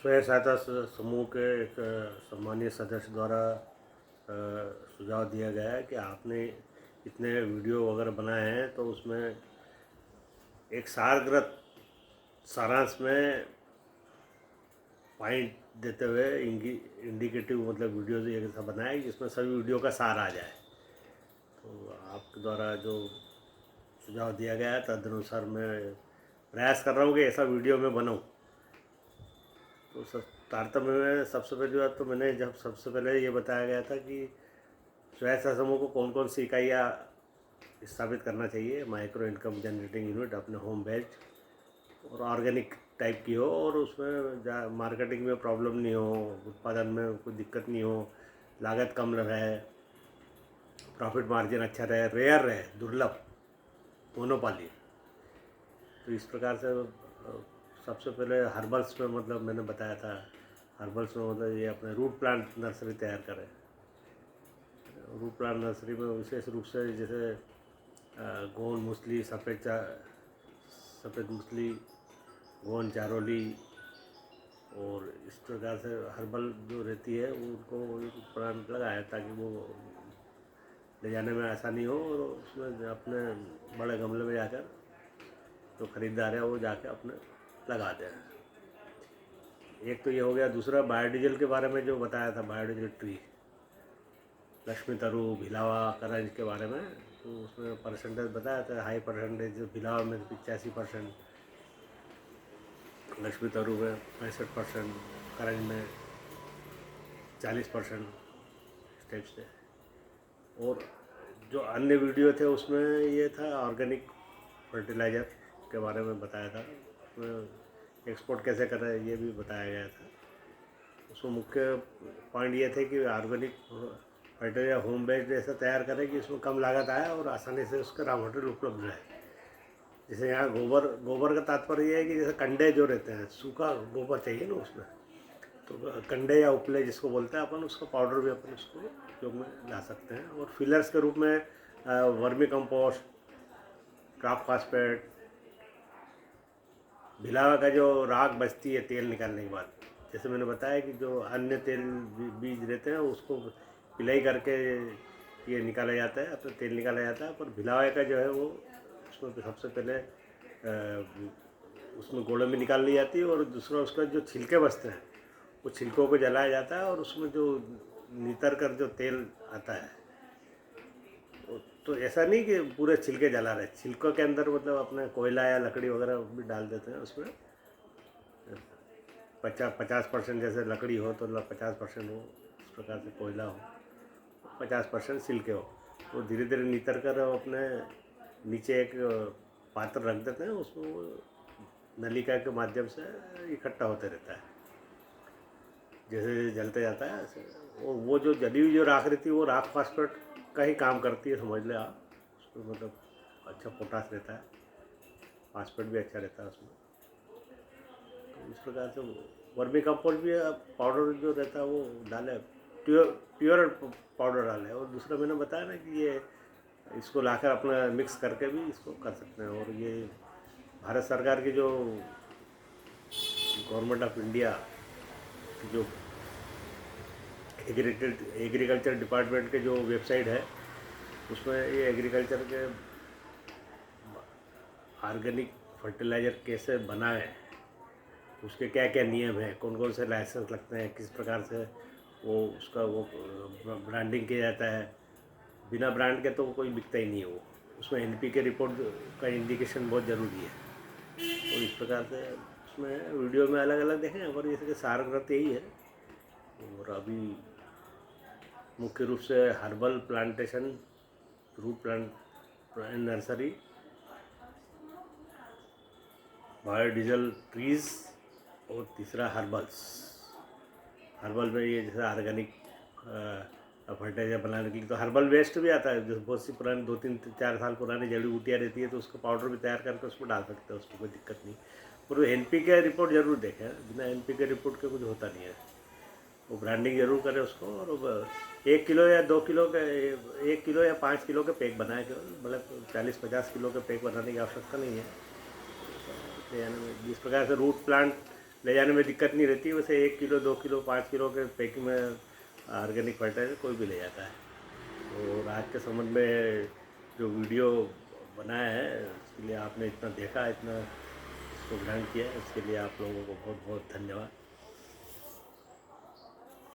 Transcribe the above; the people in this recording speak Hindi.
स्वयं सहायता समूह के एक सम्मानीय सदस्य द्वारा सुझाव दिया गया है कि आपने इतने वीडियो वगैरह बनाए हैं तो उसमें एक सारग्रत सारांश में पॉइंट देते हुए इंडिकेटिव मतलब वीडियो एक ऐसा बनाए जिसमें सभी वीडियो का सार आ जाए। तो आपके द्वारा जो सुझाव दिया गया है तदनुसार मैं प्रयास कर रहा हूँ कि ऐसा वीडियो मैं बनाऊँ। तो तारतम्य में सबसे पहली बात तो मैंने जब सबसे पहले ये बताया गया था कि स्वयं सहायता समूह को कौन कौन सी इकाइयाँ स्थापित करना चाहिए, माइक्रो इनकम जनरेटिंग यूनिट अपने होम बेस्ड और ऑर्गेनिक टाइप की हो और उसमें मार्केटिंग में प्रॉब्लम नहीं हो, उत्पादन में कोई दिक्कत नहीं हो, लागत कम रहे, प्रॉफिट मार्जिन अच्छा रहे, रेयर रहे, दुर्लभ, मोनोपाली। तो इस प्रकार से सबसे पहले हर्बल्स में मतलब मैंने बताया था, हर्बल्स में मतलब ये अपने रूट प्लांट नर्सरी तैयार करें। रूट प्लांट नर्सरी में विशेष रूप से जैसे गोंद मूसली, सफ़ेद मूसली, गोंद चारोली और इस प्रकार से हर्बल जो रहती है उनको प्लांट लगाया ताकि वो ले जाने में आसानी हो और उसमें अपने बड़े गमले में जाकर जो खरीदार है वो जाके अपने लगा दें। एक तो ये हो गया। दूसरा बायोडीजल के बारे में जो बताया था, बायोडीजल ट्री, लक्ष्मी तरु, भिलावा, करंज के बारे में, तो उसमें परसेंटेज बताया था। हाई परसेंटेज भिलावा में 85%, लक्ष्मी तरु में 65%, करंज में 40% इस टाइप से। और जो अन्य वीडियो थे उसमें ये था ऑर्गेनिक फर्टिलाइज़र के बारे में बताया था, उसमें एक्सपोर्ट कैसे करें ये भी बताया गया था। उसमें मुख्य पॉइंट ये थे कि ऑर्गेनिक फर्टिलाइजर होम बेस्ड ऐसा तैयार करें कि इसमें कम लागत आए और आसानी से उसका रॉ मटेरियल उपलब्ध रहे। जैसे यहाँ गोबर का तात्पर्य ये है कि जैसे कंडे जो रहते हैं, सूखा गोबर चाहिए ना उसमें, तो कंडे या उपले जिसको बोलते हैं अपन, उसका पाउडर भी अपन उसको उपयोग में ला सकते हैं। और फिलर्स के रूप में वर्मी कंपोस्ट, क्रॉप फास्फेट, भिलावा का जो राख बचती है तेल निकालने के बाद, जैसे मैंने बताया कि जो अन्य तेल बीज रहते हैं उसको पिलाई करके ये निकाला जाता है, अपना तेल निकाला जाता है। पर भिलावा का जो है वो उसमें सबसे पहले उसमें गोले में निकाल ली जाती है और दूसरा उसका जो छिलके बचते हैं वो छिलकों को जलाया जाता है और उसमें जो नितर कर जो तेल आता है, तो ऐसा नहीं कि पूरे छिलके जला रहे, छिलकों के अंदर मतलब अपने कोयला या लकड़ी वगैरह भी डाल देते हैं उसमें। 50% जैसे लकड़ी हो तो 50% हो, इस प्रकार से कोयला हो, 50% छिलके हो। वो धीरे धीरे नितर कर अपने नीचे एक पात्र रख देते हैं, उसमें वो नलिका के माध्यम से इकट्ठा होते रहता है, जैसे जलते जाता है ऐसे। वो जो जली हुई जो राख रहती है वो राख फास्फेट का ही काम करती है, समझ ले आप। उसमें मतलब अच्छा पोटास रहता है, फास्फेट भी अच्छा रहता है उसमें। तो इस प्रकार से वर्मी कंपोस्ट भी पाउडर जो रहता है वो डाले, प्योर पाउडर डाले। और दूसरा मैंने बताया ना कि ये इसको लाकर अपना मिक्स करके भी इसको कर सकते हैं। और ये भारत सरकार की जो गवर्नमेंट ऑफ इंडिया की जो एग्रीकल्चर डिपार्टमेंट के जो वेबसाइट है उसमें ये एग्रीकल्चर के ऑर्गेनिक फर्टिलाइज़र कैसे बनाएं, उसके क्या क्या नियम हैं, कौन कौन से लाइसेंस लगते हैं, किस प्रकार से वो उसका वो ब्रांडिंग किया जाता है। बिना ब्रांड के तो कोई बिकता ही नहीं है वो। उसमें एनपीके रिपोर्ट का इंडिकेशन बहुत ज़रूरी है। और इस प्रकार से उसमें वीडियो में अलग अलग देखें, और इसके सारग्रत यही है। और अभी मुख्य रूप से herbal plantation, root plant nursery, biodiesel trees और तीसरा हर्बल्स। हर्बल में ये जैसे ऑर्गेनिक फर्टिलाइजर बनाने के लिए तो हर्बल वेस्ट भी आता है, जो बहुत सी पुरानी 2-3-4 साल पुरानी जड़ी बूटियाँ रहती है तो उसका पाउडर भी तैयार करके उसमें डाल सकते हैं, उसको कोई दिक्कत नहीं। और एनपीके रिपोर्ट जरूर देखें, बिना एनपीके रिपोर्ट के कुछ होता नहीं है। वो ब्रांडिंग जरूर करें उसको। और 1 किलो या 2 किलो के, 1 किलो या 5 किलो के पैक बनाए केवल, मतलब 40-50 किलो के पैक बनाने की आवश्यकता नहीं है। यानी जिस प्रकार से रूट प्लांट ले जाने में दिक्कत नहीं रहती। वैसे 1 किलो 2 किलो 5 किलो के पैकिंग में ऑर्गेनिक फर्टिलाइजर कोई भी ले जाता है। और आज के संबंध में जो वीडियो बनाया है उसके लिए आपने इतना देखा, इतना इसको ग्रहण किया, इसके लिए आप लोगों को बहुत बहुत धन्यवाद।